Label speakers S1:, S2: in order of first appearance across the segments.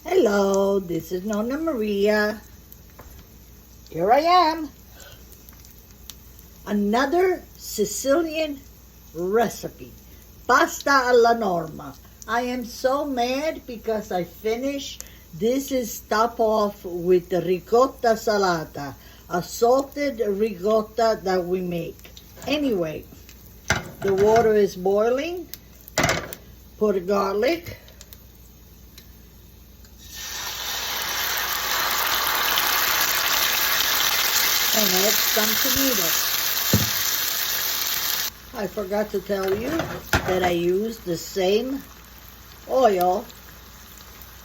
S1: Hello, this is Nonna Maria. Here I am. Another Sicilian recipe. Pasta alla Norma. I am so mad because I finished. This is top off with the ricotta salata. A salted ricotta that we make. Anyway, the water is boiling. Put garlic. And add some tomatoes. I forgot to tell you that I used the same oil,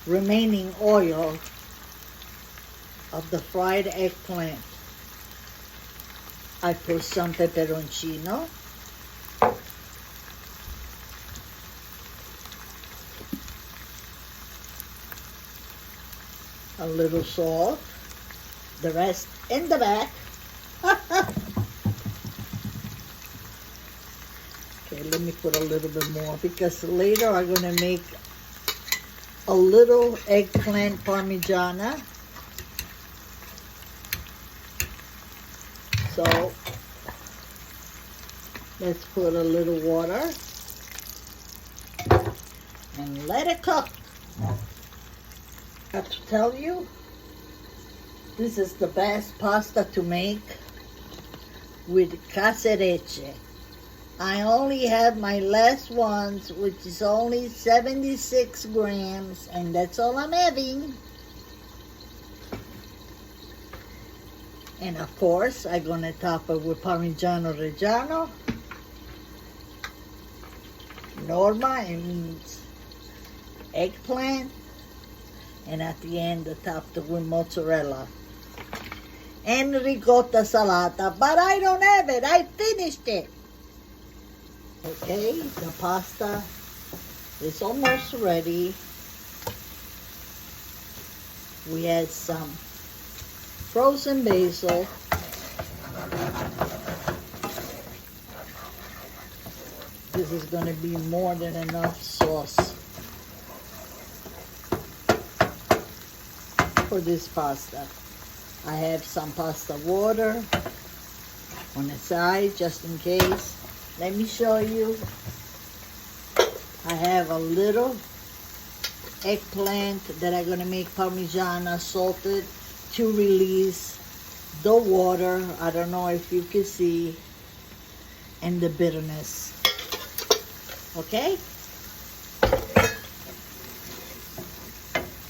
S1: remaining oil of the fried eggplant. I put some peperoncino, a little salt, the rest in the back. Okay, let me put a little bit more because later I'm going to make a little eggplant parmigiana. So let's put a little water and let it cook. I have to tell you, this is the best pasta to make with caserecce. I only have my last ones, which is only 76 grams, and that's all I'm having. And of course, I'm gonna top it with Parmigiano Reggiano. Norma, it means eggplant. And at the end, I topped it with mozzarella. And ricotta salata, but I don't have it. I finished it. Okay, the pasta is almost ready. We add some frozen basil. This is going to be more than enough sauce for this pasta. I have some pasta water on the side just in case. Let me show you. I have a little eggplant that I'm going to make parmigiana salted to release the water. I don't know if you can see, and the bitterness. Okay?